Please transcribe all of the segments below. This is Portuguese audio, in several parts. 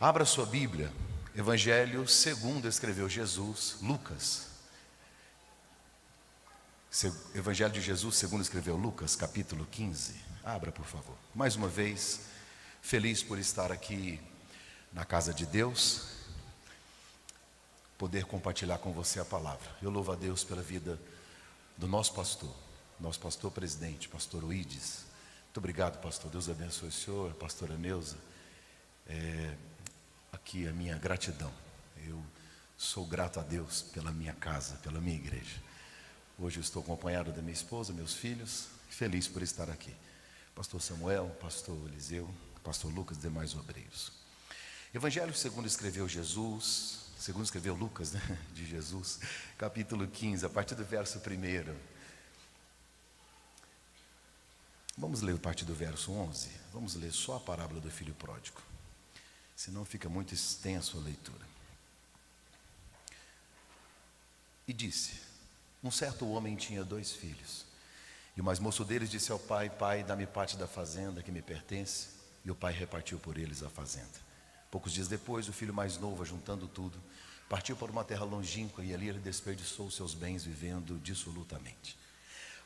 Abra sua Bíblia, Evangelho segundo escreveu Jesus, Lucas. Evangelho de Jesus segundo escreveu Lucas, capítulo 15. Abra, por favor. Mais uma vez, feliz por estar aqui na casa de Deus, poder compartilhar com você a palavra. Eu louvo a Deus pela vida do nosso pastor presidente, pastor Uídes. Muito obrigado, pastor. Deus abençoe o senhor, pastora Neuza. Aqui a minha gratidão. Eu sou grato a Deus pela minha casa, pela minha igreja. Hoje eu estou acompanhado da minha esposa, meus filhos, feliz por estar aqui. Pastor Samuel, pastor Eliseu, pastor Lucas e demais obreiros. Evangelho segundo escreveu Lucas, de Jesus, capítulo 15, a partir do verso 1. Vamos ler a partir do verso 11. Vamos ler só a parábola do filho pródigo, senão fica muito extenso a leitura. E disse: um certo homem tinha 2 filhos, e o mais moço deles disse ao pai: pai, dá-me parte da fazenda que me pertence. E o pai repartiu por eles a fazenda. Poucos dias depois, o filho mais novo, ajuntando tudo, partiu para uma terra longínqua, e ali ele desperdiçou seus bens, vivendo dissolutamente.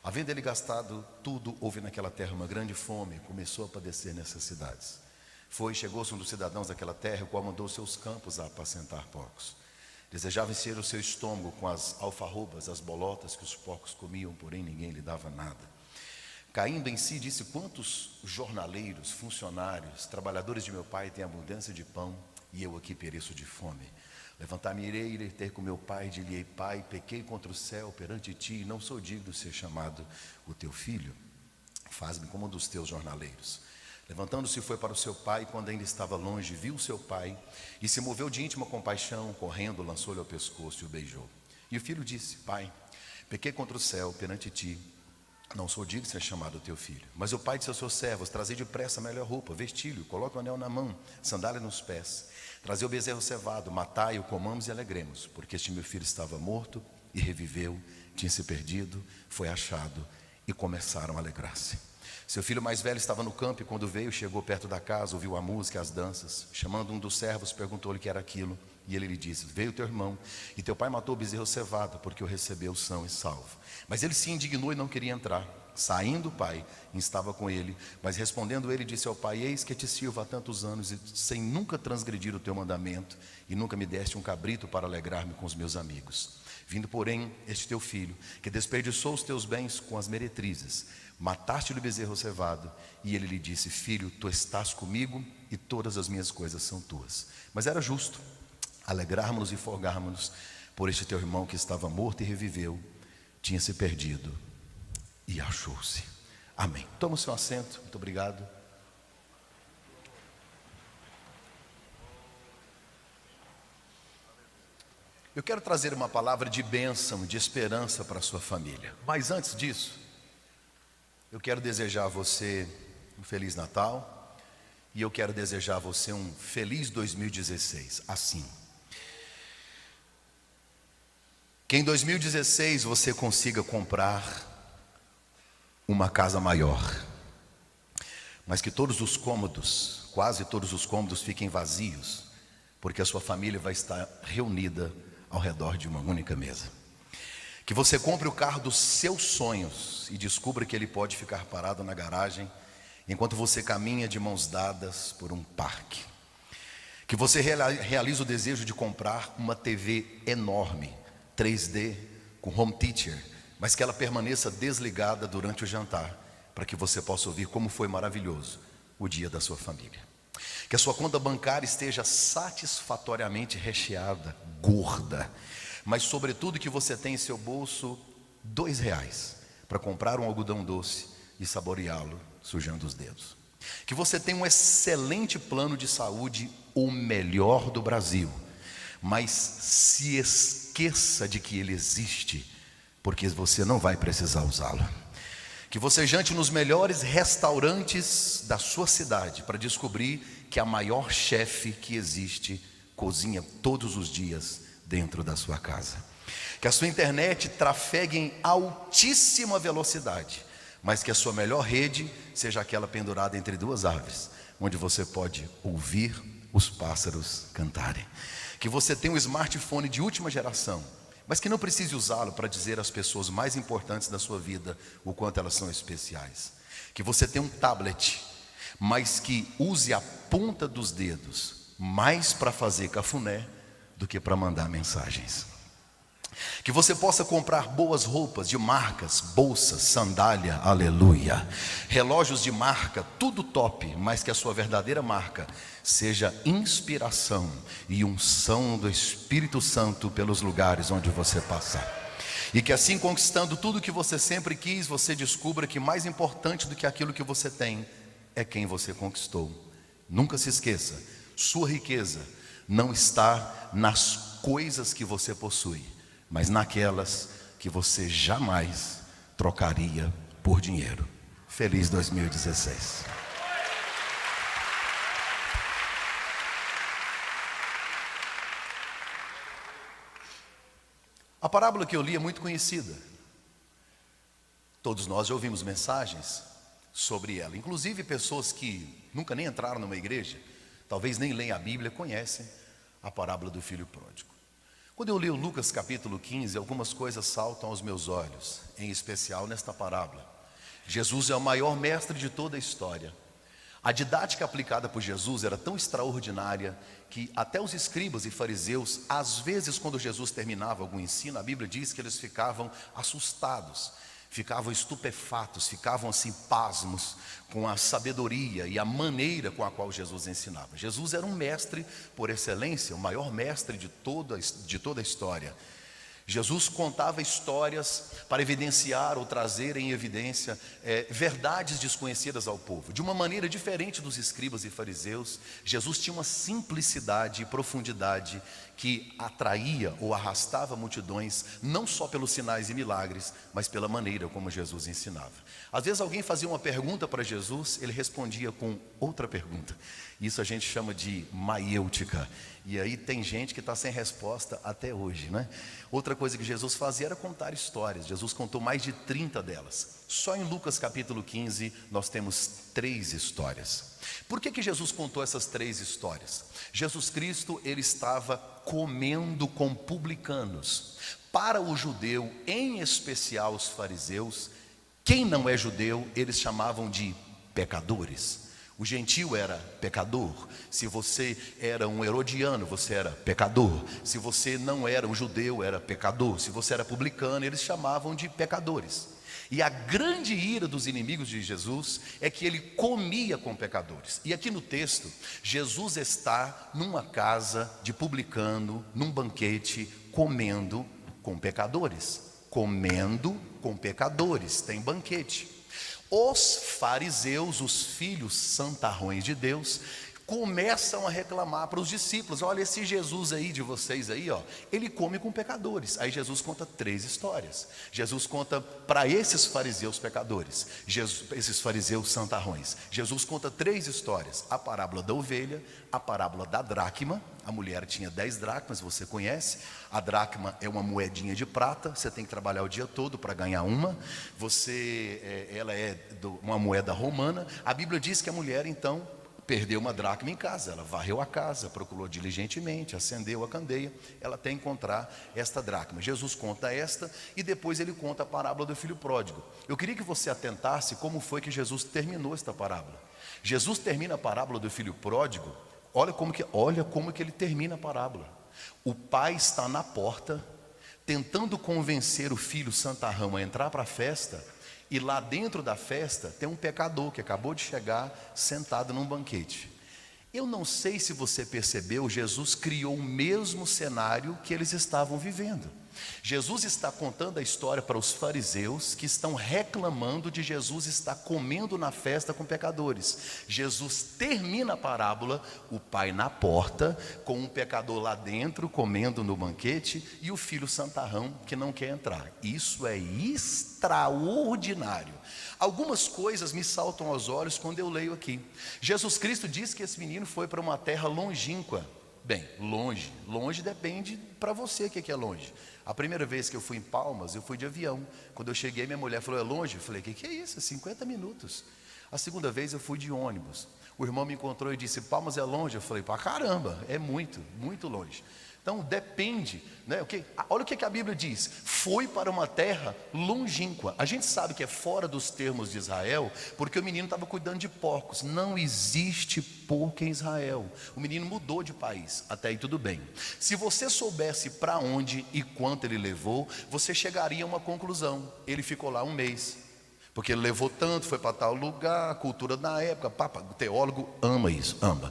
Havendo ele gastado tudo, houve naquela terra uma grande fome, e começou a padecer necessidades. Chegou-se um dos cidadãos daquela terra, o qual mandou seus campos a apacentar porcos. Desejava encher o seu estômago com as alfarrobas, as bolotas que os porcos comiam, porém ninguém lhe dava nada. Caindo em si, disse: quantos jornaleiros, funcionários, trabalhadores de meu pai têm abundância de pão, e eu aqui pereço de fome. Levantar-me-irei e ter com meu pai, e dir-lhe: pai, pequei contra o céu perante ti, e não sou digno de ser chamado o teu filho. Faz-me como um dos teus jornaleiros. Levantando-se, foi para o seu pai, e quando ainda estava longe, viu o seu pai, e se moveu de íntima compaixão, correndo, lançou-lhe ao pescoço e o beijou. E o filho disse: pai, pequei contra o céu perante ti, não sou digno de ser chamado teu filho. Mas o pai disse aos seus servos: trazei depressa a melhor roupa, vestilho, coloque o anel na mão, sandália nos pés. Trazei o bezerro cevado, matai-o, comamos e alegremos, porque este meu filho estava morto e reviveu, tinha se perdido, foi achado, e começaram a alegrar-se. Seu filho mais velho estava no campo, e quando veio, chegou perto da casa, ouviu a música e as danças. Chamando um dos servos, perguntou-lhe o que era aquilo, e ele lhe disse: veio teu irmão, e teu pai matou o bezerro cevado, porque o recebeu são e salvo. Mas ele se indignou e não queria entrar. Saindo o pai, estava com ele, mas respondendo ele, disse ao pai: eis que te sirvo há tantos anos, e sem nunca transgredir o teu mandamento, e nunca me deste um cabrito para alegrar-me com os meus amigos. Vindo, porém, este teu filho, que desperdiçou os teus bens com as meretrizes, mataste-lhe o bezerro cevado. E ele lhe disse: filho, tu estás comigo, e todas as minhas coisas são tuas. Mas era justo alegrarmos-nos e folgarmos-nos por este teu irmão que estava morto e reviveu, tinha se perdido e achou-se. Amém. Toma o seu assento. Muito obrigado. Eu quero trazer uma palavra de bênção, de esperança para a sua família. Mas antes disso, eu quero desejar a você um Feliz Natal, e eu quero desejar a você um feliz 2016, assim. Que em 2016 você consiga comprar uma casa maior, mas que todos os cômodos, quase todos os cômodos, fiquem vazios, porque a sua família vai estar reunida ao redor de uma única mesa. Que você compre o carro dos seus sonhos e descubra que ele pode ficar parado na garagem enquanto você caminha de mãos dadas por um parque. Que você realize o desejo de comprar uma TV enorme, 3D, com home theater, mas que ela permaneça desligada durante o jantar, para que você possa ouvir como foi maravilhoso o dia da sua família. Que a sua conta bancária esteja satisfatoriamente recheada, gorda, mas sobretudo que você tenha em seu bolso R$2 para comprar um algodão doce e saboreá-lo sujando os dedos. Que você tenha um excelente plano de saúde, o melhor do Brasil, mas se esqueça de que ele existe, porque você não vai precisar usá-lo. Que você jante nos melhores restaurantes da sua cidade para descobrir que a maior chefe que existe cozinha todos os dias dentro da sua casa. Que a sua internet trafegue em altíssima velocidade, mas que a sua melhor rede seja aquela pendurada entre 2 árvores, onde você pode ouvir os pássaros cantarem. Que você tenha um smartphone de última geração, mas que não precise usá-lo para dizer às pessoas mais importantes da sua vida o quanto elas são especiais. Que você tenha um tablet, mas que use a ponta dos dedos mais para fazer cafuné do que para mandar mensagens. Que você possa comprar boas roupas de marcas, bolsas, sandália, aleluia, relógios de marca, tudo top, mas que a sua verdadeira marca seja inspiração e unção do Espírito Santo pelos lugares onde você passar. E que assim, conquistando tudo que você sempre quis, você descubra que mais importante do que aquilo que você tem é quem você conquistou. Nunca se esqueça, sua riqueza não está nas coisas que você possui, mas naquelas que você jamais trocaria por dinheiro. Feliz 2016. A parábola que eu li é muito conhecida. Todos nós já ouvimos mensagens sobre ela. Inclusive pessoas que nunca nem entraram numa igreja, talvez nem leem a Bíblia, conhecem a parábola do filho pródigo. Quando eu leio Lucas capítulo 15, algumas coisas saltam aos meus olhos, em especial nesta parábola. Jesus é o maior mestre de toda a história. A didática aplicada por Jesus era tão extraordinária que até os escribas e fariseus, às vezes quando Jesus terminava algum ensino, a Bíblia diz que eles ficavam assustados, ficavam estupefatos, ficavam assim pasmos com a sabedoria e a maneira com a qual Jesus ensinava. Jesus era um mestre por excelência, o maior mestre de toda a história. Jesus contava histórias para evidenciar ou trazer em evidência verdades desconhecidas ao povo. De uma maneira diferente dos escribas e fariseus, Jesus tinha uma simplicidade e profundidade que atraía ou arrastava multidões, não só pelos sinais e milagres, mas pela maneira como Jesus ensinava. Às vezes alguém fazia uma pergunta para Jesus, ele respondia com outra pergunta. Isso a gente chama de maiêutica. E aí tem gente que está sem resposta até hoje, né? Outra coisa que Jesus fazia era contar histórias. Jesus contou mais de 30 delas. Só em Lucas capítulo 15 nós temos 3 histórias. Por que Jesus contou essas 3 histórias? Jesus Cristo, ele estava comendo com publicanos. Para o judeu, em especial os fariseus, quem não é judeu, eles chamavam de pecadores. O gentio era pecador. Se você era um herodiano, você era pecador. Se você não era um judeu, era pecador. Se você era publicano, eles chamavam de pecadores. E a grande ira dos inimigos de Jesus é que ele comia com pecadores. E aqui no texto, Jesus está numa casa de publicano, num banquete, comendo com pecadores. Comendo com pecadores, tem banquete. Os fariseus, os filhos santarrões de Deus, começam a reclamar para os discípulos: olha, esse Jesus aí de vocês aí, ó, ele come com pecadores. Aí Jesus conta 3 histórias. Jesus conta para esses fariseus pecadores, esses fariseus santarrões, Jesus conta 3 histórias: a parábola da ovelha, a parábola da dracma. A mulher tinha 10 dracmas, você conhece. A dracma é uma moedinha de prata, você tem que trabalhar o dia todo para ganhar uma. Ela é uma moeda romana. A Bíblia diz que a mulher então perdeu uma dracma em casa. Ela varreu a casa, procurou diligentemente, acendeu a candeia, ela até encontrar esta dracma. Jesus conta esta e depois ele conta a parábola do filho pródigo. Eu queria que você atentasse como foi que Jesus terminou esta parábola. Jesus termina a parábola do filho pródigo. Olha como que ele termina a parábola. O pai está na porta, tentando convencer o filho santarrão a entrar para a festa, e lá dentro da festa tem um pecador que acabou de chegar, sentado num banquete. Eu não sei se você percebeu, Jesus criou o mesmo cenário que eles estavam vivendo. Jesus está contando a história para os fariseus que estão reclamando de Jesus estar comendo na festa com pecadores. Jesus termina a parábola, o pai na porta, com um pecador lá dentro comendo no banquete e o filho santarrão que não quer entrar. Isso é extraordinário. Algumas coisas me saltam aos olhos quando eu leio aqui. Jesus Cristo diz que esse menino foi para uma terra longínqua. Bem, longe depende para você o que é longe. A primeira vez que eu fui em Palmas, eu fui de avião. Quando eu cheguei, minha mulher falou: é longe? Eu falei: que é isso? 50 minutos. A segunda vez eu fui de ônibus. O irmão me encontrou e disse: Palmas é longe? Eu falei: para caramba, é muito, muito longe. Então depende, né? Olha o que a Bíblia diz: foi para uma terra longínqua. A gente sabe que é fora dos termos de Israel, porque o menino estava cuidando de porcos. Não existe porco em Israel. O menino mudou de país, até aí tudo bem. Se você soubesse para onde e quanto ele levou, você chegaria a uma conclusão: ele ficou lá um mês, porque ele levou tanto, foi para tal lugar, cultura na época, o teólogo ama isso, ama.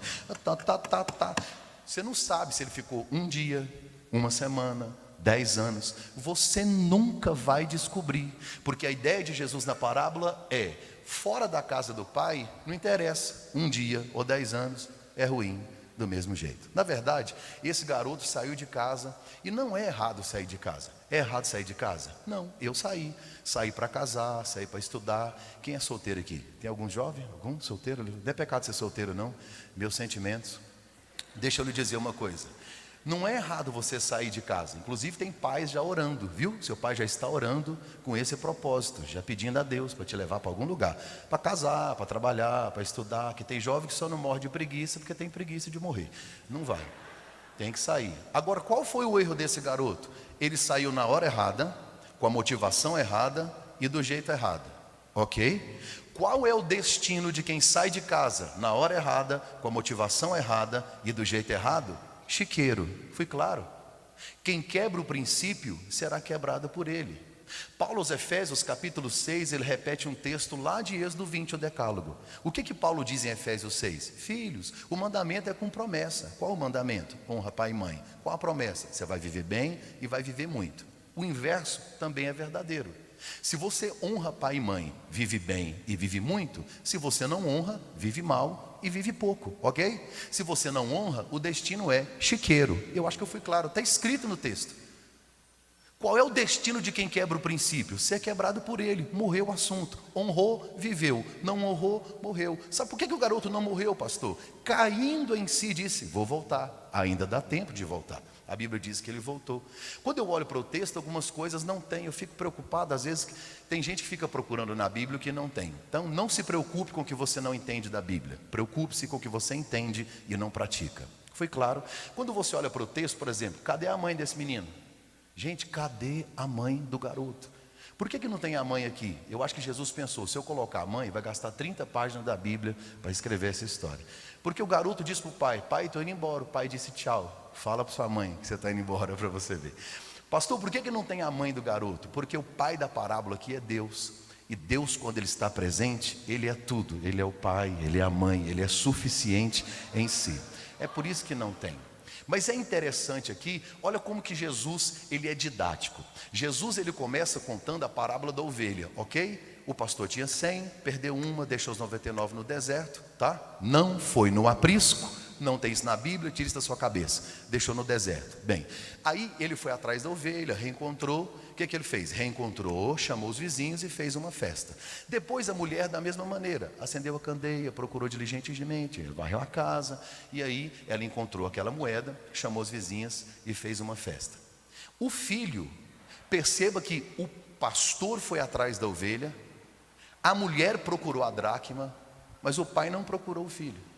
Você não sabe se ele ficou um dia, uma semana, 10 anos. Você nunca vai descobrir, porque a ideia de Jesus na parábola é: fora da casa do pai, não interessa, um dia ou 10 anos, é ruim do mesmo jeito. Na verdade, esse garoto saiu de casa, e não é errado sair de casa. É errado sair de casa? Não, eu saí para casar, saí para estudar. Quem é solteiro aqui? Tem algum jovem? Algum solteiro? Não é pecado ser solteiro, não. Meus sentimentos. Deixa eu lhe dizer uma coisa: não é errado você sair de casa. Inclusive tem pais já orando, viu? Seu pai já está orando com esse propósito, já pedindo a Deus para te levar para algum lugar, para casar, para trabalhar, para estudar. Que tem jovem que só não morre de preguiça porque tem preguiça de morrer. Não vai, tem que sair. Agora, qual foi o erro desse garoto? Ele saiu na hora errada, com a motivação errada e do jeito errado, ok? Qual é o destino de quem sai de casa na hora errada, com a motivação errada e do jeito errado? Chiqueiro. Fui claro? Quem quebra o princípio será quebrado por ele. Paulo aos Efésios capítulo 6, ele repete um texto lá de Êxodo 20, o decálogo. O que Paulo diz em Efésios 6? Filhos, o mandamento é com promessa. Qual o mandamento? Honra pai e mãe. Qual a promessa? Você vai viver bem e vai viver muito. O inverso também é verdadeiro. Se você honra pai e mãe, vive bem e vive muito. Se você não honra, vive mal e vive pouco, ok? Se você não honra, o destino é chiqueiro. Eu acho que eu fui claro, está escrito no texto. Qual é o destino de quem quebra o princípio? Ser quebrado por ele. Morreu o assunto. Honrou, viveu. Não honrou, morreu. Sabe por que o garoto não morreu, pastor? Caindo em si, disse: vou voltar. Ainda dá tempo de voltar. A Bíblia diz que ele voltou. Quando eu olho para o texto, algumas coisas não tem. Eu fico preocupado, às vezes tem gente que fica procurando na Bíblia o que não tem. Então não se preocupe com o que você não entende da Bíblia. Preocupe-se com o que você entende e não pratica. Foi claro? Quando você olha para o texto, por exemplo, cadê a mãe desse menino? Gente, cadê a mãe do garoto? Por que não tem a mãe aqui? Eu acho que Jesus pensou: se eu colocar a mãe, vai gastar 30 páginas da Bíblia para escrever essa história. Porque o garoto disse para o pai: pai, estou indo embora. O pai disse: tchau. Fala para sua mãe que você está indo embora, para você ver. Pastor, por que não tem a mãe do garoto? Porque o pai da parábola aqui é Deus. E Deus, quando Ele está presente, Ele é tudo. Ele é o pai, Ele é a mãe, Ele é suficiente em si. É por isso que não tem. Mas é interessante aqui, olha como que Jesus, ele é didático. Jesus, ele começa contando a parábola da ovelha, ok? O pastor tinha 100, perdeu uma, deixou os 99 no deserto, tá? Não foi no aprisco, não tem isso na Bíblia, tira isso da sua cabeça. Deixou no deserto. Bem, aí ele foi atrás da ovelha, reencontrou. O que ele fez? Reencontrou, chamou os vizinhos e fez uma festa. Depois a mulher, da mesma maneira, acendeu a candeia, procurou diligentemente, varreu a casa. E aí ela encontrou aquela moeda, chamou as vizinhas e fez uma festa. O filho, perceba que o pastor foi atrás da ovelha, a mulher procurou a dracma, mas o pai não procurou o filho.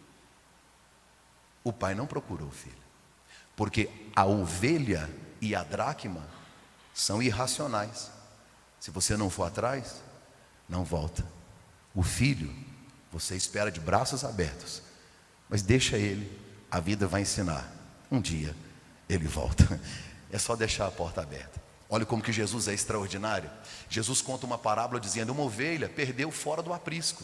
O pai não procurou o filho, porque a ovelha e a dracma são irracionais. Se você não for atrás, não volta. O filho, você espera de braços abertos, mas deixa ele, a vida vai ensinar. Um dia ele volta. É só deixar a porta aberta. Olha como que Jesus é extraordinário. Jesus conta uma parábola dizendo: uma ovelha perdeu fora do aprisco.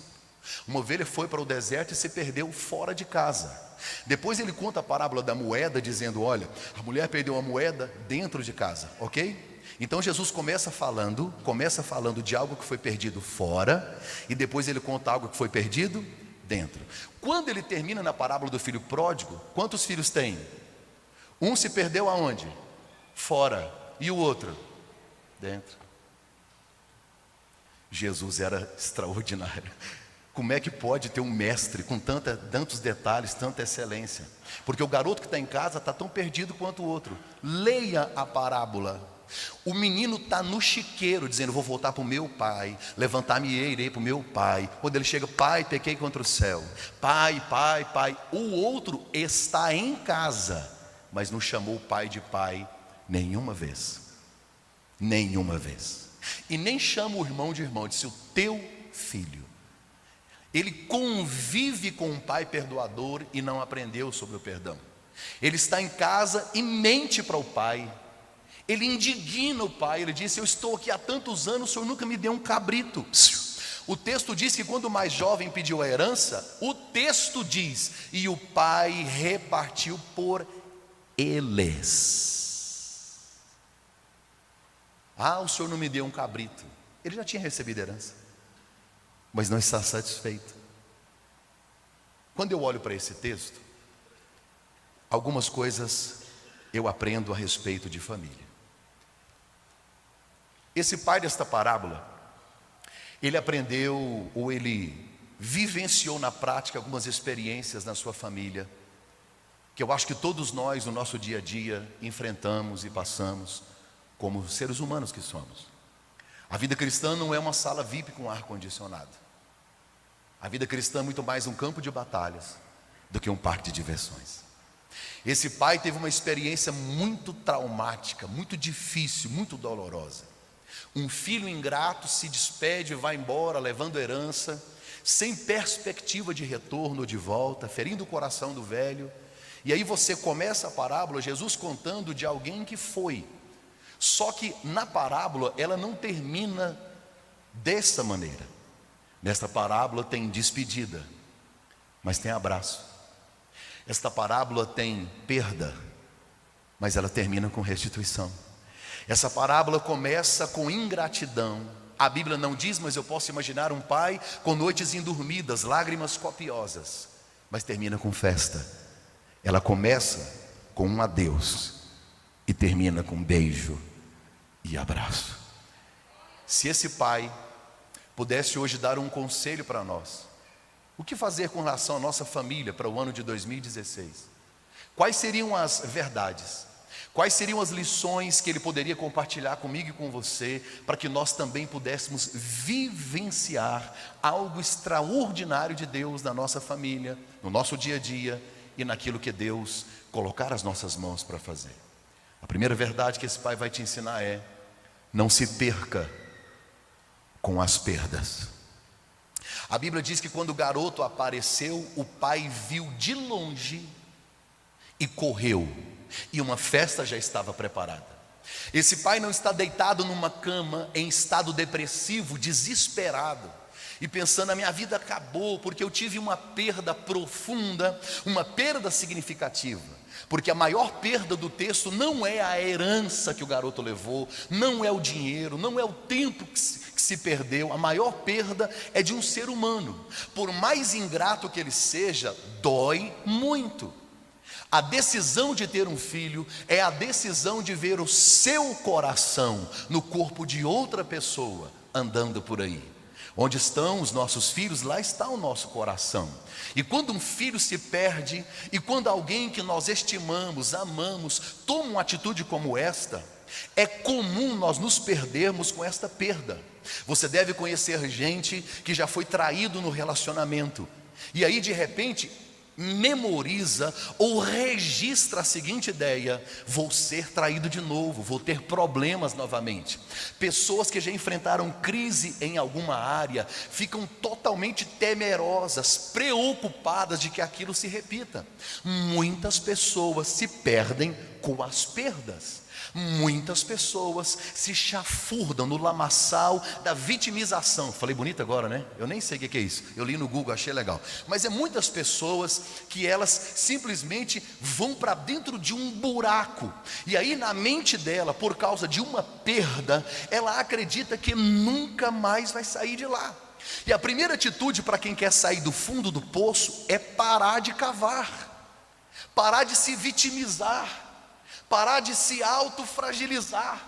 Uma ovelha foi para o deserto e se perdeu fora de casa. Depois ele conta a parábola da moeda, dizendo: olha, a mulher perdeu a moeda dentro de casa, ok? Então Jesus começa falando de algo que foi perdido fora, e depois ele conta algo que foi perdido dentro. Quando ele termina na parábola do filho pródigo, quantos filhos tem? Um se perdeu aonde? Fora. E o outro? Dentro. Jesus era extraordinário. Como é que pode ter um mestre com tantos detalhes, tanta excelência? Porque o garoto que está em casa está tão perdido quanto o outro. Leia a parábola O menino está no chiqueiro, dizendo: vou voltar para o meu pai, levantar-me-ei, irei para o meu pai. Quando ele chega: pai, pequei contra o céu. Pai, pai, pai. O outro está em casa, mas não chamou o pai de pai nenhuma vez. Nenhuma vez. E nem chama o irmão de irmão, disse: o teu filho. Ele convive com um pai perdoador e não aprendeu sobre o perdão. Ele está em casa e mente para o pai. Ele indigna o pai, ele disse: eu estou aqui há tantos anos, o senhor nunca me deu um cabrito. O texto diz que quando o mais jovem pediu a herança, o texto diz: e o pai repartiu por eles. Ah, o senhor não me deu um cabrito. Ele já tinha recebido a herança, mas não está satisfeito. Quando eu olho para esse texto, algumas coisas eu aprendo a respeito de família. Esse pai desta parábola, ele aprendeu, ou ele vivenciou na prática algumas experiências na sua família, que eu acho que todos nós no nosso dia a dia enfrentamos e passamos como seres humanos que somos. A vida cristã não é uma sala VIP com ar-condicionado. A vida cristã é muito mais um campo de batalhas do que um parque de diversões. Esse pai teve uma experiência muito traumática, muito difícil, muito dolorosa. Um filho ingrato se despede e vai embora, levando herança, sem perspectiva de retorno ou de volta, ferindo o coração do velho. E aí você começa a parábola, Jesus contando de alguém que foi. Só que na parábola ela não termina dessa maneira. Nesta parábola tem despedida, mas tem abraço. Esta parábola tem perda, mas ela termina com restituição. Essa parábola começa com ingratidão. A Bíblia não diz, mas eu posso imaginar um pai com noites indormidas, lágrimas copiosas, mas termina com festa. Ela começa com um adeus e termina com um beijo e abraço. Se esse pai pudesse hoje dar um conselho para nós, o que fazer com relação à nossa família para o ano de 2016? Quais seriam as verdades? Quais seriam as lições que ele poderia compartilhar comigo e com você, para que nós também pudéssemos vivenciar algo extraordinário de Deus na nossa família, no nosso dia a dia e naquilo que Deus colocar as nossas mãos para fazer? A primeira verdade que esse pai vai te ensinar é: não se perca com as perdas. A Bíblia diz que quando o garoto apareceu, o pai viu de longe e correu, e uma festa já estava preparada. Esse pai não está deitado numa cama em estado depressivo, desesperado, e pensando: a minha vida acabou porque eu tive uma perda profunda, uma perda significativa. Porque a maior perda do texto não é a herança que o garoto levou, não é o dinheiro, não é o tempo que se perdeu. A maior perda é de um ser humano. Por mais ingrato que ele seja, dói muito. A decisão de ter um filho é a decisão de ver o seu coração no corpo de outra pessoa andando por aí. Onde estão os nossos filhos, lá está o nosso coração. E quando um filho se perde, e quando alguém que nós estimamos, amamos, toma uma atitude como esta, é comum nós nos perdermos com esta perda. Você deve conhecer gente que já foi traído no relacionamento, e aí de repente memoriza ou registra a seguinte ideia: vou ser traído de novo, vou ter problemas novamente. Pessoas que já enfrentaram crise em alguma área ficam totalmente temerosas, preocupadas de que aquilo se repita. Muitas pessoas se perdem com as perdas. Muitas pessoas se chafurdam no lamaçal da vitimização. Falei bonito agora, né? Eu nem sei o que é isso. Eu li no Google, achei legal. Mas é muitas pessoas que elas simplesmente vão para dentro de um buraco. E aí na mente dela, por causa de uma perda, ela acredita que nunca mais vai sair de lá. E a primeira atitude para quem quer sair do fundo do poço é parar de cavar, parar de se vitimizar, parar de se autofragilizar.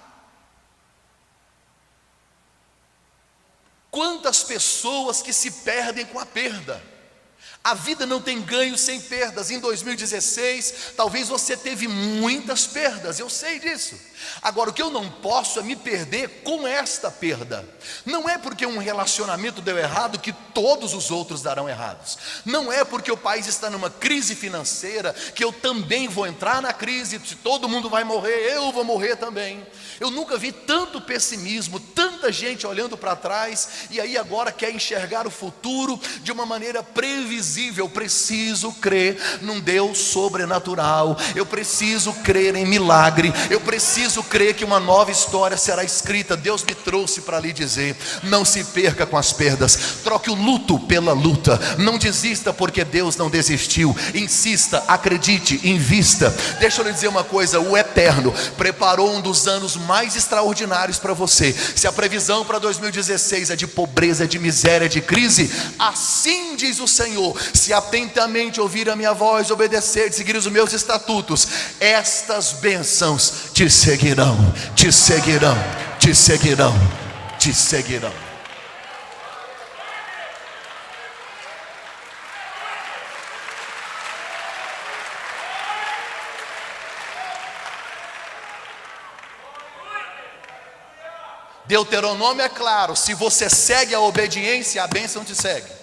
Quantas pessoas que se perdem com a perda. A vida não tem ganho sem perdas. Em 2016, talvez você teve muitas perdas, eu sei disso. Agora, o que eu não posso é me perder com esta perda. Não é porque um relacionamento deu errado que todos os outros darão errados. Não é porque o país está numa crise financeira que eu também vou entrar na crise. Se todo mundo vai morrer, eu vou morrer também. Eu nunca vi tanto pessimismo, tanta gente olhando para trás e aí agora quer enxergar o futuro de uma maneira previsível. Eu preciso crer num Deus sobrenatural, eu preciso crer em milagre, eu preciso crer que uma nova história será escrita. Deus me trouxe para lhe dizer: não se perca com as perdas, troque o luto pela luta, não desista porque Deus não desistiu, insista, acredite, invista. Deixa eu lhe dizer uma coisa: o Eterno preparou um dos anos mais extraordinários para você. Se a previsão para 2016 é de pobreza, é de miséria, é de crise, assim diz o Senhor: se atentamente ouvir a minha voz, obedecer, seguir os meus estatutos, estas bênçãos te seguirão, te seguirão, te seguirão, te seguirão. Deuteronômio é claro: se você segue a obediência, a bênção te segue.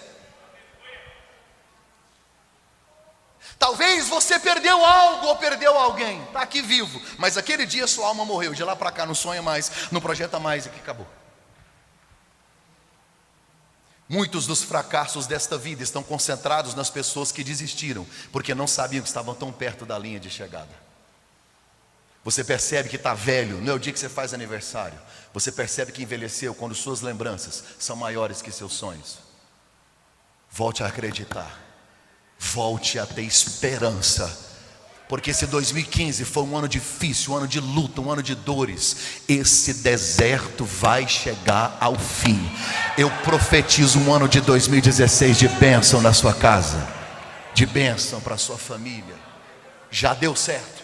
Talvez você perdeu algo ou perdeu alguém, está aqui vivo, mas aquele dia sua alma morreu. De lá para cá não sonha mais, não projeta mais, aqui acabou. Muitos dos fracassos desta vida estão concentrados nas pessoas que desistiram, porque não sabiam que estavam tão perto da linha de chegada. Você percebe que está velho, não é o dia que você faz aniversário. Você percebe que envelheceu quando suas lembranças são maiores que seus sonhos. Volte a acreditar, volte a ter esperança, porque esse 2015 foi um ano difícil, um ano de luta, um ano de dores. Esse deserto vai chegar ao fim. Eu profetizo um ano de 2016 de bênção na sua casa, de bênção para a sua família. Já deu certo.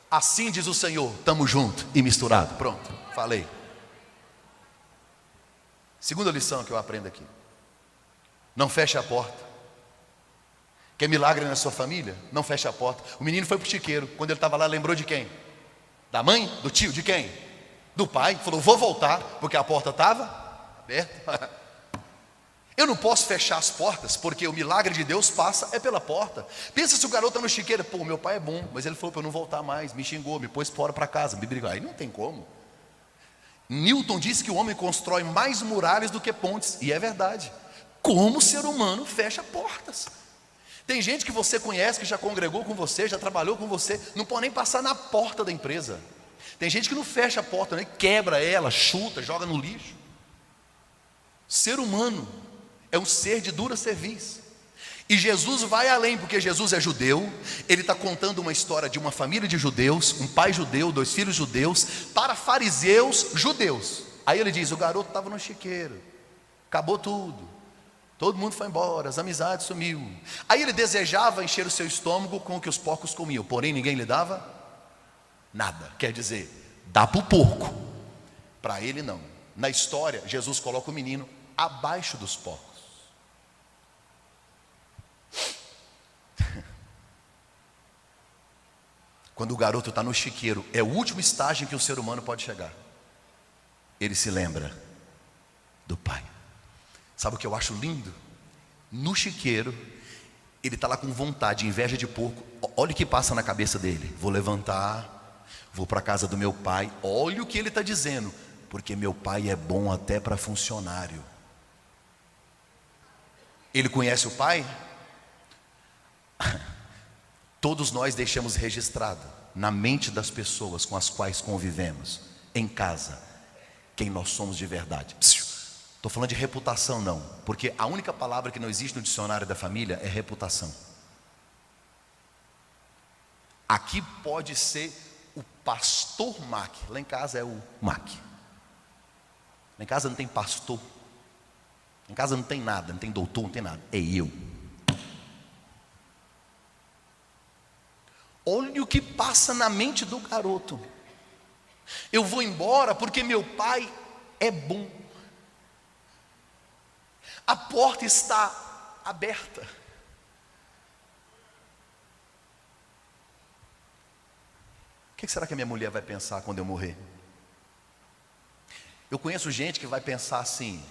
Assim diz o Senhor: estamos juntos e misturado. Pronto, falei. Segunda lição que eu aprendo aqui: não feche a porta. Quer milagre na sua família? Não feche a porta. O menino foi para o chiqueiro. Quando ele estava lá, lembrou de quem? Da mãe? Do tio? De quem? Do pai. Falou: vou voltar, porque a porta estava aberta. Eu não posso fechar as portas, porque o milagre de Deus passa é pela porta. Pensa se o garoto está no chiqueiro: pô, meu pai é bom, mas ele falou para eu não voltar mais, me xingou, me pôs fora para casa, me brigou. Aí não tem como. Newton disse que o homem constrói mais muralhas do que pontes, e é verdade. Como o ser humano fecha portas? Tem gente que você conhece, que já congregou com você, já trabalhou com você, não pode nem passar na porta da empresa. Tem gente que não fecha a porta, né? Quebra ela, chuta, joga no lixo. Ser humano é um ser de dura cerviz. E Jesus vai além, porque Jesus é judeu. Ele está contando uma história de uma família de judeus, um pai judeu, 2 filhos judeus, para fariseus judeus. Aí ele diz: o garoto estava no chiqueiro, acabou tudo, todo mundo foi embora, as amizades sumiu. Aí ele desejava encher o seu estômago com o que os porcos comiam, porém ninguém lhe dava nada. Quer dizer, dá para o porco, para ele não. Na história, Jesus coloca o menino abaixo dos porcos. Quando o garoto está no chiqueiro, é o último estágio em que o ser humano pode chegar. Ele se lembra do pai. Sabe o que eu acho lindo? No chiqueiro, ele está lá com vontade, inveja de porco. Olha o que passa na cabeça dele: vou levantar, vou para a casa do meu pai. Olha o que ele está dizendo: porque meu pai é bom até para funcionário. Ele conhece o pai? Todos nós deixamos registrado na mente das pessoas com as quais convivemos, em casa, quem nós somos de verdade. Estou falando de reputação não, porque a única palavra que não existe no dicionário da família é reputação. Aqui pode ser o pastor Mac, lá em casa é o Mac. Lá em casa não tem pastor, em casa não tem nada, não tem doutor, não tem nada, é eu. Olha o que passa na mente do garoto: eu vou embora porque meu pai é bom. A porta está aberta. O que será que a minha mulher vai pensar quando eu morrer? Eu conheço gente que vai pensar assim: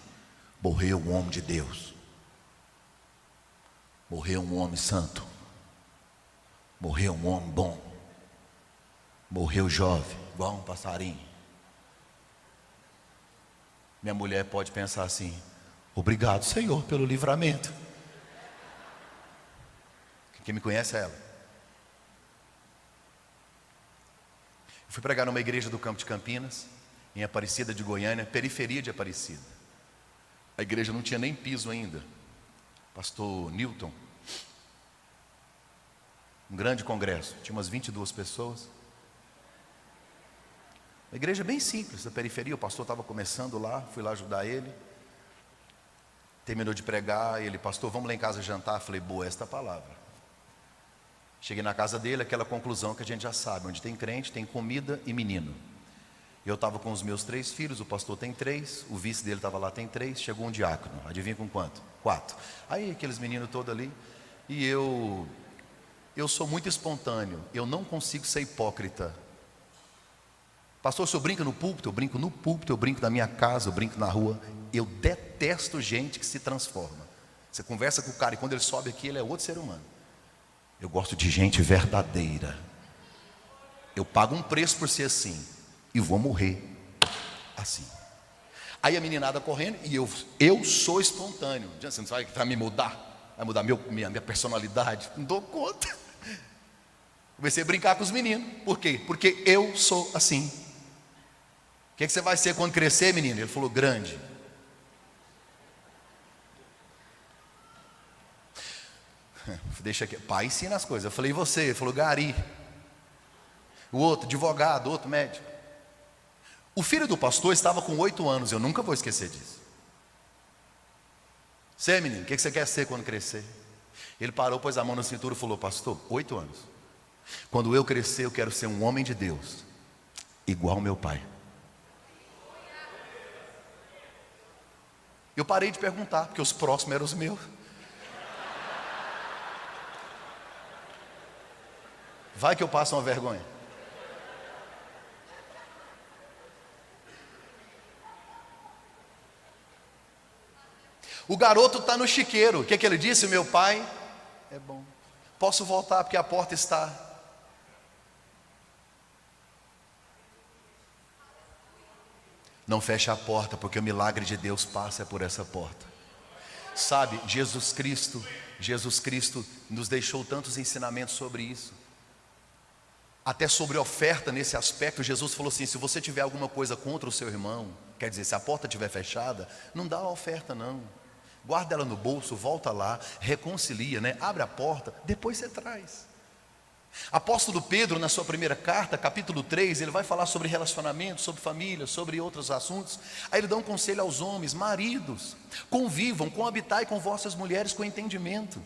morreu um homem de Deus, morreu um homem santo, morreu um homem bom, morreu jovem, igual um passarinho. Minha mulher pode pensar assim: obrigado, Senhor, pelo livramento. Quem me conhece é ela. Eu fui pregar numa igreja do Campo de Campinas, em Aparecida de Goiânia, periferia de Aparecida. A igreja não tinha nem piso ainda. Pastor Newton, um grande congresso, tinha umas 22 pessoas. Uma igreja bem simples, da periferia. O pastor estava começando lá, fui lá ajudar ele. Terminou de pregar, ele: pastor, vamos lá em casa jantar? Falei: boa esta palavra. Cheguei na casa dele, aquela conclusão que a gente já sabe: onde tem crente, tem comida e menino. Eu estava com os meus 3 filhos, o pastor tem 3, o vice dele estava lá, tem 3, chegou um diácono, adivinha com quanto? 4. Aí aqueles meninos todos ali, e eu sou muito espontâneo, eu não consigo ser hipócrita. Pastor, se eu brinco no púlpito, eu brinco no púlpito, eu brinco na minha casa, eu brinco na rua. Eu detesto gente que se transforma. Você conversa com o cara e quando ele sobe aqui, ele é outro ser humano. Eu gosto de gente verdadeira. Eu pago um preço por ser assim e vou morrer assim. Aí a meninada correndo e eu sou espontâneo. Você não vai me mudar? Vai mudar minha personalidade? Não dou conta. Comecei a brincar com os meninos. Por quê? Porque eu sou assim. O que você vai ser quando crescer, menino? Ele falou: grande. Deixa aqui. Pai ensina as coisas. Eu falei: e você? Ele falou: gari. O outro, advogado, outro médico. O filho do pastor estava com 8 anos. Eu nunca vou esquecer disso. Você, menino, o que você quer ser quando crescer? Ele parou, pôs a mão na cintura e falou: pastor, 8 anos. Quando eu crescer, eu quero ser um homem de Deus, igual meu pai. Eu parei de perguntar, porque os próximos eram os meus. Vai que eu passo uma vergonha. O garoto está no chiqueiro. O que ele disse? Meu pai é bom. Posso voltar porque a porta está. Não feche a porta, porque o milagre de Deus passa por essa porta. Sabe, Jesus Cristo nos deixou tantos ensinamentos sobre isso. Até sobre oferta nesse aspecto. Jesus falou assim: se você tiver alguma coisa contra o seu irmão, quer dizer, se a porta estiver fechada, não dá a oferta não. Guarda ela no bolso, volta lá, reconcilia, né? Abre a porta, depois você traz. Apóstolo Pedro, na sua primeira carta, capítulo 3, ele vai falar sobre relacionamento, sobre família, sobre outros assuntos. Aí ele dá um conselho aos homens: maridos, convivam, coabitai com vossas mulheres com entendimento,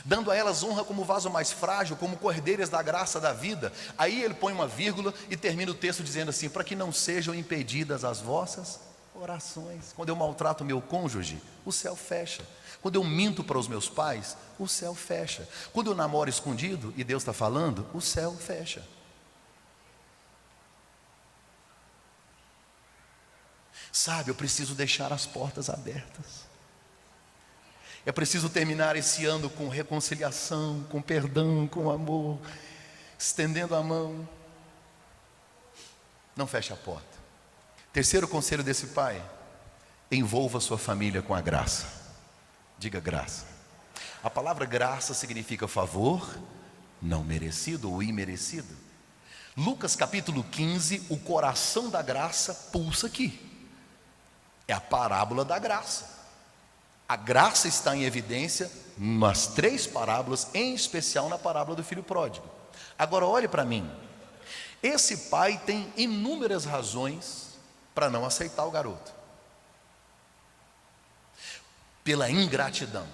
dando a elas honra como vaso mais frágil, como cordeiras da graça da vida. Aí ele põe uma vírgula e termina o texto dizendo assim: para que não sejam impedidas as vossas orações. Quando eu maltrato meu cônjuge, o céu fecha. Quando eu minto para os meus pais, o céu fecha. Quando eu namoro escondido e Deus está falando, o céu fecha. Sabe, eu preciso deixar as portas abertas. É preciso terminar esse ano com reconciliação, com perdão, com amor, estendendo a mão. Não feche a porta. Terceiro conselho desse pai: envolva sua família com a graça. Diga graça. A palavra graça significa favor não merecido ou imerecido. Lucas capítulo 15, o coração da graça pulsa aqui. É a parábola da graça. A graça está em evidência nas 3 parábolas, em especial na parábola do filho pródigo. Agora olhe para mim. Esse pai tem inúmeras razões para não aceitar o garoto. Pela ingratidão.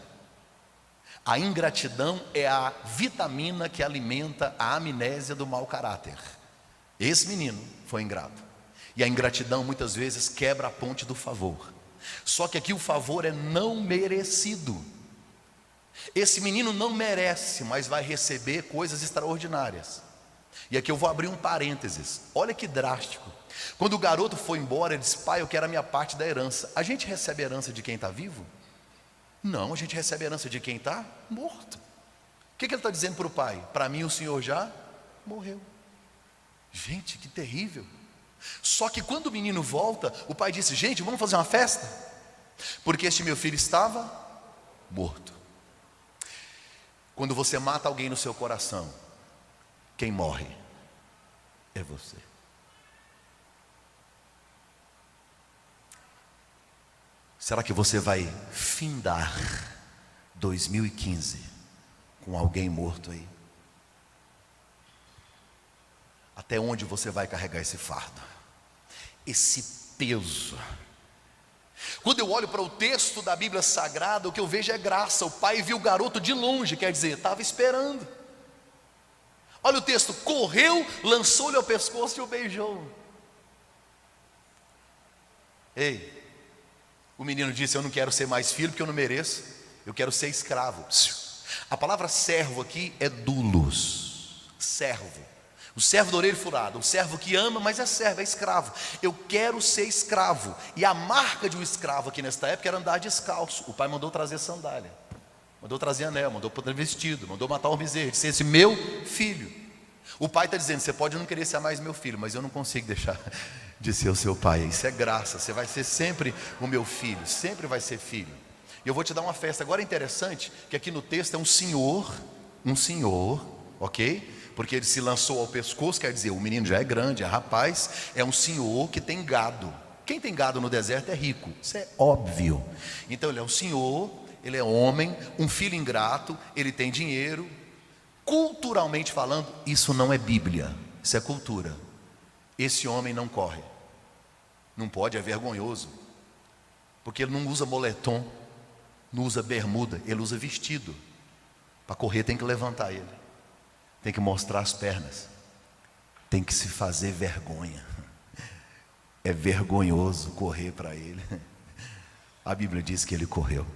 A ingratidão é a vitamina que alimenta a amnésia do mau caráter. Esse menino foi ingrato. E a ingratidão muitas vezes quebra a ponte do favor. Só que aqui o favor é não merecido. Esse menino não merece, mas vai receber coisas extraordinárias. E aqui eu vou abrir um parênteses. Olha que drástico. Quando o garoto foi embora, ele disse: pai, eu quero a minha parte da herança. A gente recebe a herança de quem está vivo? Não, a gente recebe a herança de quem está morto. O que ele está dizendo para o pai? Para mim o senhor já morreu. Gente, que terrível. Só que quando o menino volta, o pai disse: gente, vamos fazer uma festa, porque este meu filho estava morto. Quando você mata alguém no seu coração, quem morre é você. Será que você vai findar 2015 com alguém morto aí? Até onde você vai carregar esse fardo? Esse peso? Quando eu olho para o texto da Bíblia Sagrada, o que eu vejo é graça. O pai viu o garoto de longe, quer dizer, estava esperando. Olha o texto: correu, lançou-lhe ao pescoço e o beijou. Ei, o menino disse: eu não quero ser mais filho porque eu não mereço, eu quero ser escravo. A palavra servo aqui é doulos, servo. O servo da orelha furada, o servo que ama, mas é servo, é escravo. Eu quero ser escravo. E a marca de um escravo aqui nesta época era andar descalço. O pai mandou trazer sandália, mandou trazer anel, mandou pôr vestido, mandou matar o bezerro, disse: esse meu filho. O pai está dizendo: você pode não querer ser mais meu filho, mas eu não consigo deixar de ser o seu pai. Isso é graça, você vai ser sempre o meu filho, sempre vai ser filho. E eu vou te dar uma festa. Agora é interessante que aqui no texto é um senhor, ok? Porque ele se lançou ao pescoço, quer dizer, o menino já é grande, é rapaz, é um senhor que tem gado. Quem tem gado no deserto é rico, isso é óbvio. Então ele é um senhor, ele é homem, um filho ingrato, ele tem dinheiro. Culturalmente falando, isso não é Bíblia, isso é cultura. Esse homem não corre, não pode, é vergonhoso, porque ele não usa moletom, não usa bermuda, ele usa vestido. Para correr tem que levantar ele, tem que mostrar as pernas, tem que se fazer vergonha. É vergonhoso correr para ele. A Bíblia diz que ele correu.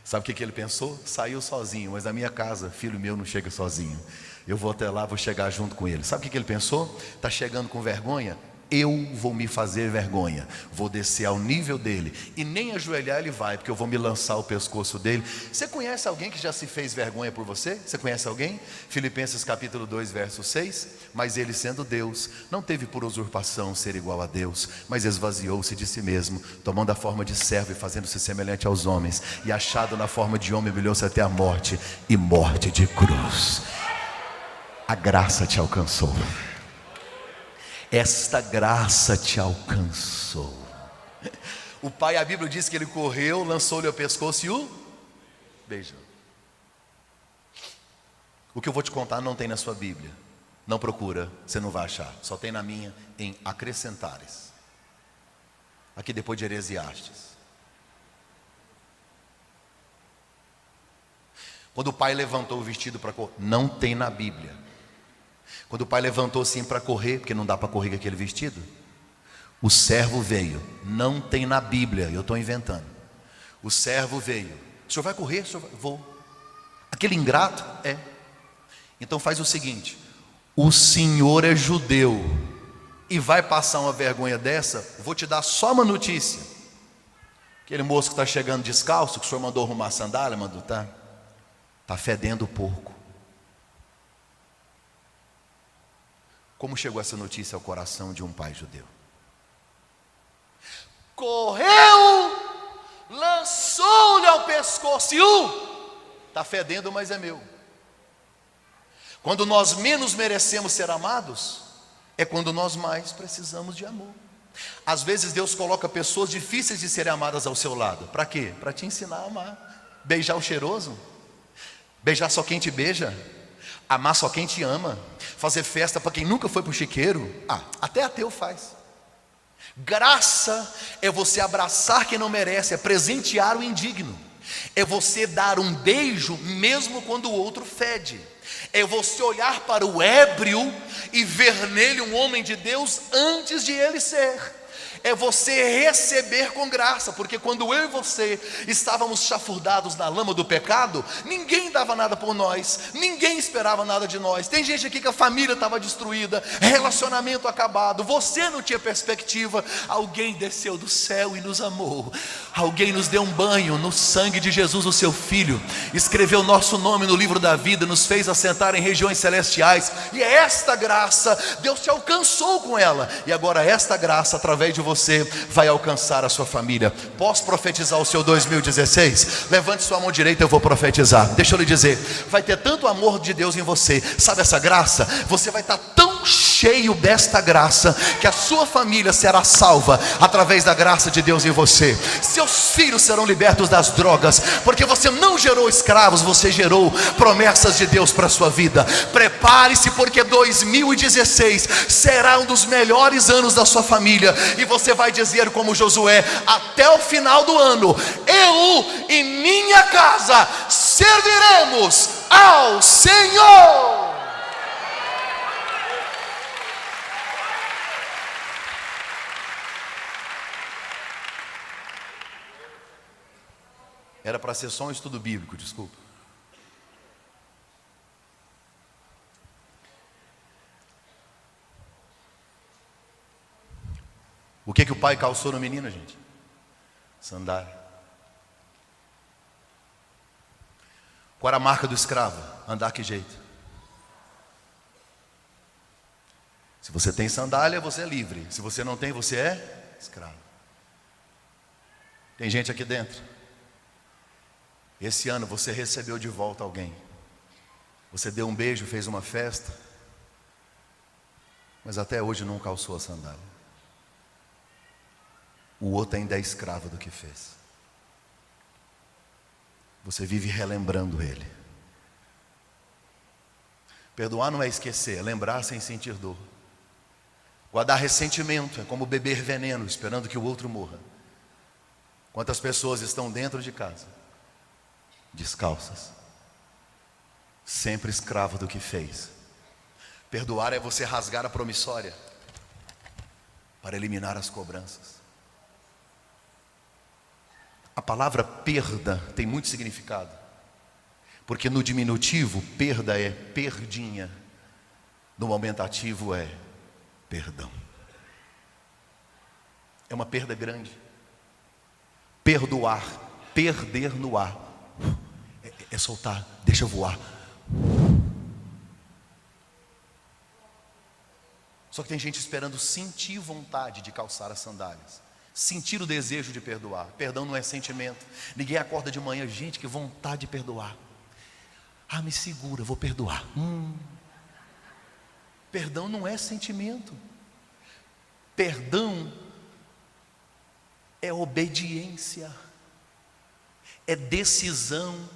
Sabe o que ele pensou? Saiu sozinho, mas na minha casa, filho meu não chega sozinho. Eu vou até lá, vou chegar junto com ele. Sabe o que ele pensou? Está chegando com vergonha? Eu vou me fazer vergonha, vou descer ao nível dele, e nem ajoelhar ele vai, porque eu vou me lançar ao pescoço dele. Você conhece alguém que já se fez vergonha por você? Você conhece alguém? Filipenses capítulo 2 verso 6: mas ele, sendo Deus, não teve por usurpação ser igual a Deus, mas esvaziou-se de si mesmo, tomando a forma de servo e fazendo-se semelhante aos homens, e achado na forma de homem, humilhou-se até a morte, e morte de cruz. A graça te alcançou. Esta graça te alcançou. O pai, a Bíblia diz que ele correu, lançou-lhe ao pescoço e o beijou. O que eu vou te contar não tem na sua Bíblia. Não procura, você não vai achar. Só tem na minha, em Acrescentares. Aqui depois de Heresiastes. Quando o pai levantou o vestido para correr, não tem na Bíblia. Quando o pai levantou assim para correr, porque não dá para correr com aquele vestido, o servo veio. Não tem na Bíblia, eu estou inventando. O servo veio. O senhor vai correr? O senhor vai... Vou. Aquele ingrato? É. Então faz o seguinte: o senhor é judeu e vai passar uma vergonha dessa, vou te dar só uma notícia. Aquele moço que está chegando descalço, que o senhor mandou arrumar a sandália, mandou, tá fedendo o porco. Como chegou essa notícia ao coração de um pai judeu? Correu, lançou-lhe ao pescoço e está fedendo, mas é meu. Quando nós menos merecemos ser amados, é quando nós mais precisamos de amor. Às vezes Deus coloca pessoas difíceis de serem amadas ao seu lado. Para quê? Para te ensinar a amar. Beijar o cheiroso, beijar só quem te beija, amar só quem te ama, fazer festa para quem nunca foi para o chiqueiro. Até ateu faz. Graça é você abraçar quem não merece, é presentear o indigno, é você dar um beijo mesmo quando o outro fede, é você olhar para o ébrio e ver nele um homem de Deus antes de ele ser, é você receber com graça, porque quando eu e você estávamos chafurdados na lama do pecado, ninguém dava nada por nós, ninguém esperava nada de nós. Tem gente aqui que a família estava destruída, relacionamento acabado, você não tinha perspectiva. Alguém desceu do céu e nos amou, alguém nos deu um banho no sangue de Jesus, o seu Filho, escreveu nosso nome no livro da vida, nos fez assentar em regiões celestiais, e é esta graça, Deus te alcançou com ela, e agora esta graça, através de você, vai alcançar a sua família. Posso profetizar o seu 2016? Levante sua mão direita, eu vou profetizar. Deixa eu lhe dizer, vai ter tanto amor de Deus em você, sabe essa graça? Você vai estar tão cheio desta graça, que a sua família será salva, através da graça de Deus em você. Seus filhos serão libertos das drogas, porque você não gerou escravos, você gerou promessas de Deus para a sua vida. Prepare-se, porque 2016 será um dos melhores anos da sua família, e você vai dizer como Josué, até o final do ano, eu e minha casa serviremos ao Senhor. Era para ser só um estudo bíblico, desculpa. O que o pai calçou no menino, gente? Sandália. Qual era a marca do escravo? Andar que jeito? Se você tem sandália, você é livre. Se você não tem, você é escravo. Tem gente aqui dentro. Esse ano você recebeu de volta alguém. Você deu um beijo, fez uma festa, mas até hoje não calçou a sandália. O outro ainda é escravo do que fez. Você vive relembrando ele. Perdoar não é esquecer, é lembrar sem sentir dor. Guardar ressentimento é como beber veneno, esperando que o outro morra. Quantas pessoas estão dentro de casa, descalças, sempre escravo do que fez. Perdoar é você rasgar a promissória para eliminar as cobranças. A palavra perda tem muito significado, porque no diminutivo perda é perdinha, no aumentativo é perdão. É uma perda grande. Perdoar, perder no ar, é soltar, deixa voar. Só que tem gente esperando sentir vontade de calçar as sandálias, sentir o desejo de perdoar. Perdão não é sentimento. Ninguém acorda de manhã, gente, que vontade de perdoar. Ah, me segura, vou perdoar. Perdão não é sentimento. Perdão é obediência, é decisão,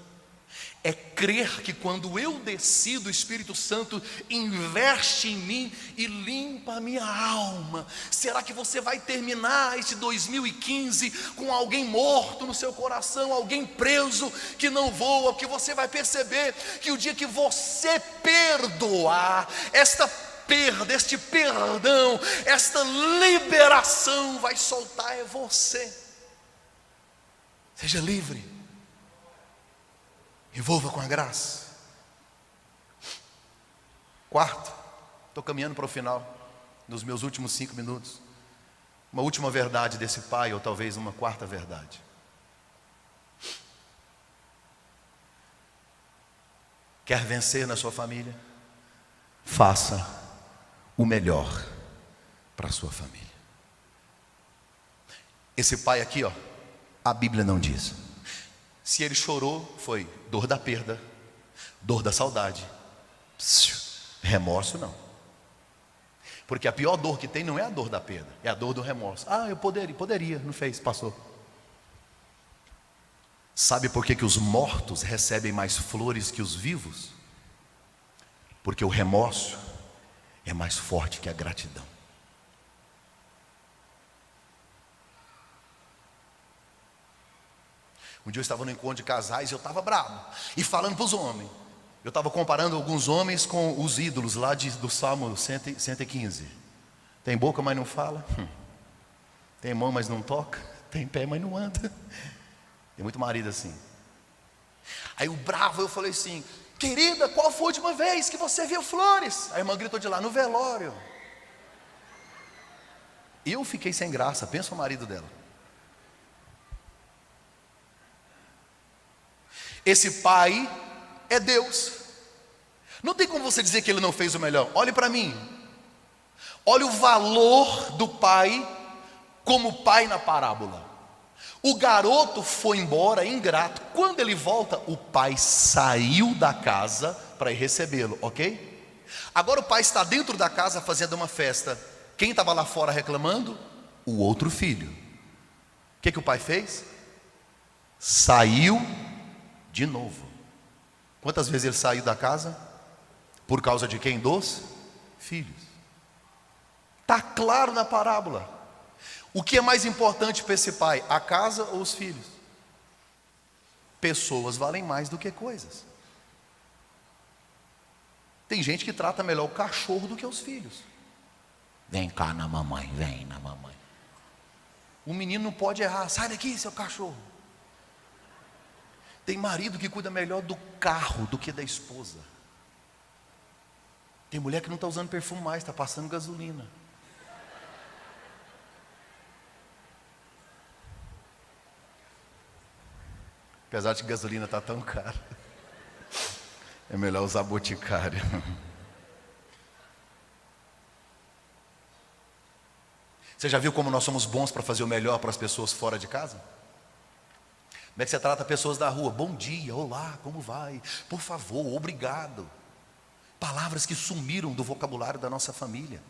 é crer que quando eu decido, o Espírito Santo investe em mim e limpa a minha alma. Será que você vai terminar esse 2015 com alguém morto no seu coração, alguém preso que não voa? Porque você vai perceber que o dia que você perdoar, esta perda, este perdão, esta liberação vai soltar é você. Seja livre. Envolva com a graça. Quarto, estou caminhando para o final, nos meus últimos 5 minutos. Uma última verdade desse pai, ou talvez uma quarta verdade. Quer vencer na sua família? Faça o melhor para a sua família. Esse pai aqui, ó, a Bíblia não diz. Se ele chorou, foi dor da perda, dor da saudade. Remorso não. Porque a pior dor que tem não é a dor da perda, é a dor do remorso. Ah, eu poderia, não fez, passou. Sabe por que os mortos recebem mais flores que os vivos? Porque o remorso é mais forte que a gratidão. Um dia eu estava no encontro de casais e eu estava bravo, e falando para os homens. Eu estava comparando alguns homens com os ídolos lá do Salmo 115. Tem boca, mas não fala. Tem mão, mas não toca. Tem pé, mas não anda. Tem muito marido assim. Aí o bravo, eu falei assim: querida, qual foi a última vez que você viu flores? A irmã gritou de lá: no velório. Eu fiquei sem graça, pensa o marido dela. Esse pai é Deus. Não tem como você dizer que ele não fez o melhor. Olhe para mim. Olha o valor do pai como pai na parábola. O garoto foi embora ingrato. Quando ele volta, o pai saiu da casa para ir recebê-lo, ok? Agora o pai está dentro da casa fazendo uma festa. Quem estava lá fora reclamando? O outro filho. O que o pai fez? Saiu de novo. Quantas vezes ele saiu da casa? Por causa de quem? Dos filhos. Está claro na parábola. O que é mais importante para esse pai? A casa ou os filhos? Pessoas valem mais do que coisas. Tem gente que trata melhor o cachorro do que os filhos. Vem cá na mamãe, vem na mamãe. O menino não pode errar. Sai daqui, seu cachorro. Tem marido que cuida melhor do carro do que da esposa. Tem mulher que não está usando perfume mais, está passando gasolina. Apesar de que gasolina está tão cara, é melhor usar Boticário. Você já viu como nós somos bons para fazer o melhor para as pessoas fora de casa? Como é que você trata pessoas da rua? Bom dia, olá, como vai? Por favor, obrigado. Palavras que sumiram do vocabulário da nossa família.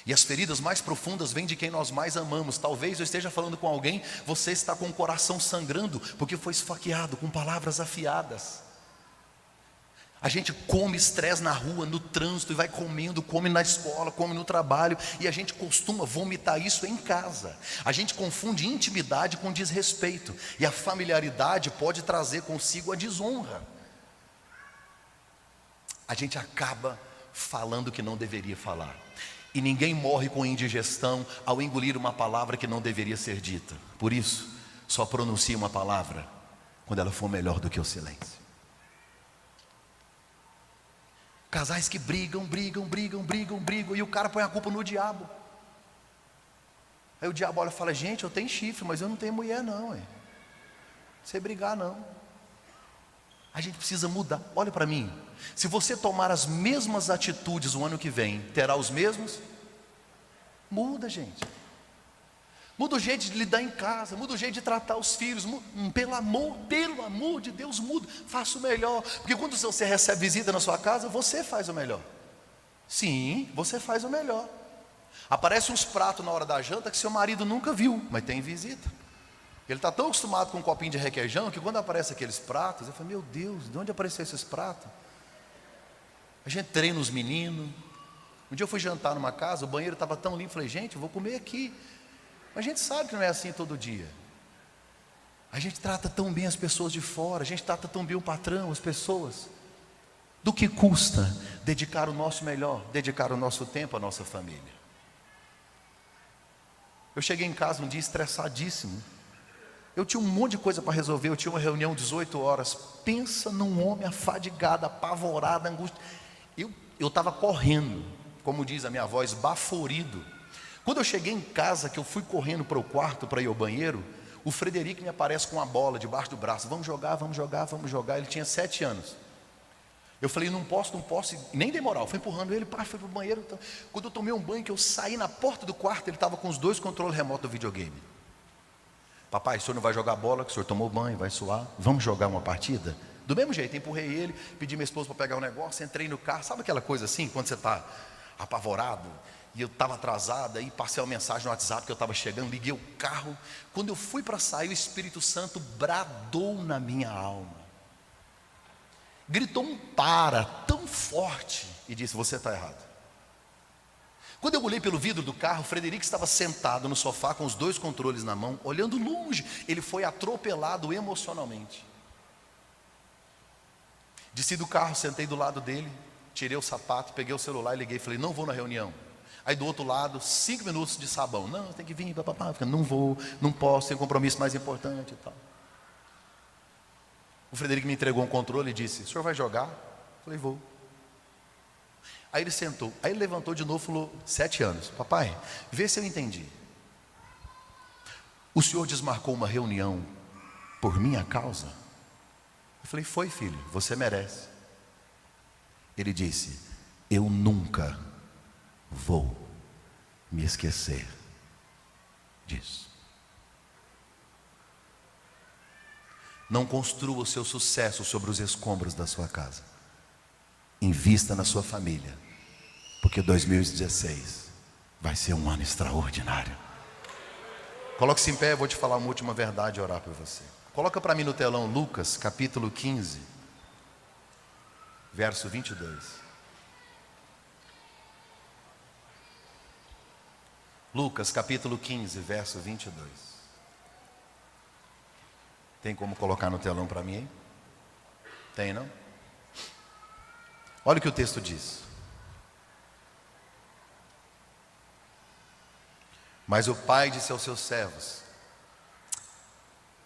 E as feridas mais profundas vêm de quem nós mais amamos. Talvez eu esteja falando com alguém, você está com o coração sangrando porque foi esfaqueado com palavras afiadas. A gente come estresse na rua, no trânsito, e vai comendo, come na escola, come no trabalho, e a gente costuma vomitar isso em casa. A gente confunde intimidade com desrespeito, e a familiaridade pode trazer consigo a desonra. A gente acaba falando que não deveria falar. E ninguém morre com indigestão ao engolir uma palavra que não deveria ser dita. Por isso, só pronuncie uma palavra quando ela for melhor do que o silêncio. Casais que brigam, e o cara põe a culpa no diabo. Aí o diabo olha e fala: gente, eu tenho chifre, mas eu não tenho mulher não, não sei brigar não. A gente precisa mudar. Olha para mim, se você tomar as mesmas atitudes o ano que vem, terá os mesmos? Muda, gente. Muda o jeito de lidar em casa, muda o jeito de tratar os filhos. Pelo amor de Deus, muda. Faça o melhor. Porque quando você recebe visita na sua casa, você faz o melhor. Sim, você faz o melhor. Aparecem uns pratos na hora da janta que seu marido nunca viu, mas tem visita. Ele está tão acostumado com um copinho de requeijão que quando aparecem aqueles pratos, eu falo: meu Deus, de onde apareceram esses pratos? A gente treina os meninos. Um dia eu fui jantar numa casa, o banheiro estava tão limpo, falei: gente, eu vou comer aqui. Mas a gente sabe que não é assim todo dia. A gente trata tão bem as pessoas de fora, a gente trata tão bem o patrão, as pessoas. Do que custa dedicar o nosso melhor, dedicar o nosso tempo à nossa família? Eu cheguei em casa um dia estressadíssimo. Eu tinha um monte de coisa para resolver, eu tinha uma reunião 18 horas. Pensa num homem afadigado, apavorado, angustiado. Eu estava correndo, como diz a minha avó, esbaforido. Quando eu cheguei em casa, que eu fui correndo para o quarto para ir ao banheiro, o Frederico me aparece com uma bola debaixo do braço. Vamos jogar. Ele tinha 7 anos. Eu falei: não posso, nem demorar. Eu fui empurrando ele, foi para o banheiro. Quando eu tomei um banho, que eu saí na porta do quarto, ele estava com os 2 controles remotos do videogame. Papai, o senhor não vai jogar bola, que o senhor tomou banho, vai suar. Vamos jogar uma partida? Do mesmo jeito, empurrei ele, pedi minha esposa para pegar um negócio, entrei no carro. Sabe aquela coisa assim, quando você está apavorado? E eu estava atrasado, aí passei uma mensagem no WhatsApp que eu estava chegando, liguei o carro. Quando eu fui para sair, o Espírito Santo bradou na minha alma. Gritou um para tão forte e disse: você está errado. Quando eu olhei pelo vidro do carro, o Frederico estava sentado no sofá com os 2 controles na mão, olhando longe. Ele foi atropelado emocionalmente. Desci do carro, sentei do lado dele, tirei o sapato, peguei o celular e liguei. Falei: não vou na reunião. Aí do outro lado, 5 minutos de sabão. Não, tem que vir, papapá. Não vou, não posso, tem compromisso mais importante e tal. O Frederico me entregou um controle e disse: o senhor vai jogar? Eu falei: vou. Aí ele sentou, aí ele levantou de novo e falou: 7 anos. Papai, vê se eu entendi. O senhor desmarcou uma reunião por minha causa? Eu falei: foi, filho, você merece. Ele disse: eu nunca vou me esquecer disso. Não construa o seu sucesso sobre os escombros da sua casa. Invista na sua família, porque 2016 vai ser um ano extraordinário. Coloque-se em pé, eu vou te falar uma última verdade e orar por você. Coloca para mim no telão Lucas capítulo 15, verso 22. Lucas capítulo 15, verso 22. Tem como colocar no telão para mim, hein? Tem, não? Olha o que o texto diz. Mas o pai disse aos seus servos: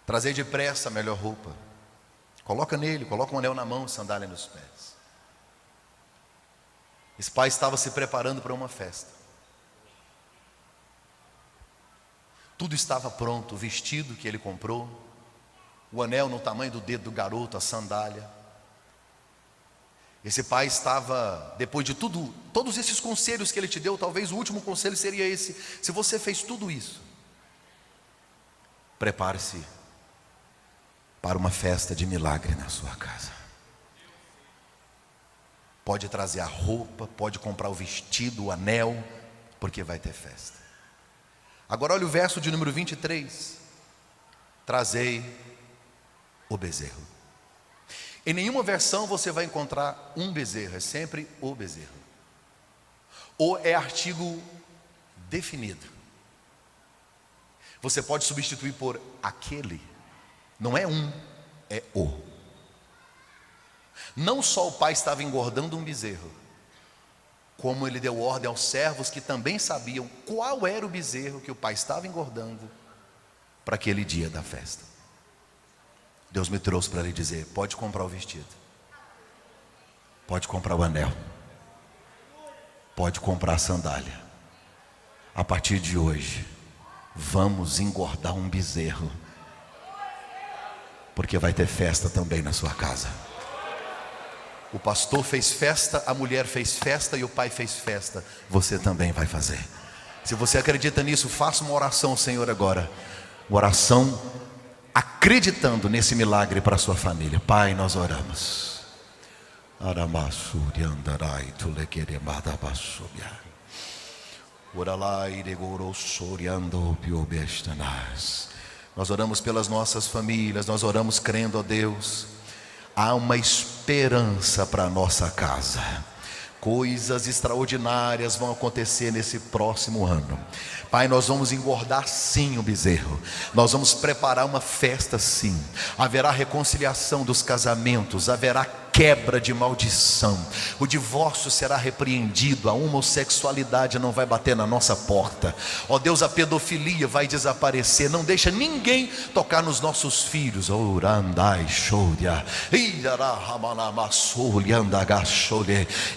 trazei depressa a melhor roupa, coloca nele, coloca um anel na mão e sandália nos pés. Esse pai estava se preparando para uma festa. Tudo estava pronto, o vestido que ele comprou, o anel no tamanho do dedo do garoto, a sandália. Esse pai estava, depois de tudo, todos esses conselhos que ele te deu, talvez o último conselho seria esse: se você fez tudo isso, prepare-se para uma festa de milagre na sua casa. Pode trazer a roupa, pode comprar o vestido, o anel, porque vai ter festa. Agora olha o verso de número 23. Trazei o bezerro. Em nenhuma versão você vai encontrar um bezerro, é sempre o bezerro. Ou é artigo definido. Você pode substituir por aquele. Não é um, é o. Não só o pai estava engordando um bezerro, como ele deu ordem aos servos que também sabiam qual era o bezerro que o pai estava engordando para aquele dia da festa. Deus me trouxe para lhe dizer: pode comprar o vestido, pode comprar o anel, pode comprar a sandália. A partir de hoje, vamos engordar um bezerro, porque vai ter festa também na sua casa. O pastor fez festa, a mulher fez festa e o pai fez festa. Você também vai fazer. Se você acredita nisso, faça uma oração ao Senhor agora. Uma oração acreditando nesse milagre para a sua família. Pai, nós oramos. Nós oramos pelas nossas famílias, nós oramos crendo a Deus. Há uma esperança para a nossa casa. Coisas extraordinárias vão acontecer nesse próximo ano. Pai, nós vamos engordar sim o bezerro. Nós vamos preparar uma festa sim. Haverá reconciliação dos casamentos. Haverá quebra de maldição. O divórcio será repreendido. A homossexualidade não vai bater na nossa porta. Ó Deus, a pedofilia vai desaparecer. Não deixa ninguém tocar nos nossos filhos.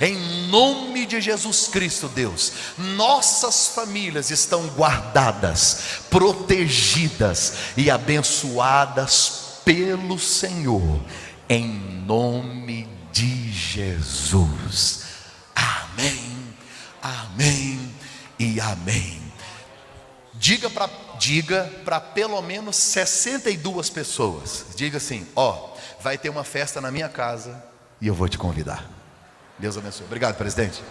Em nome de Jesus Cristo, Deus, nossas famílias estão guardadas, protegidas e abençoadas pelo Senhor, em nome de Jesus. Amém, amém e amém. Diga para pelo menos 62 pessoas. Diga assim: ó, vai ter uma festa na minha casa e eu vou te convidar. Deus abençoe. Obrigado, presidente.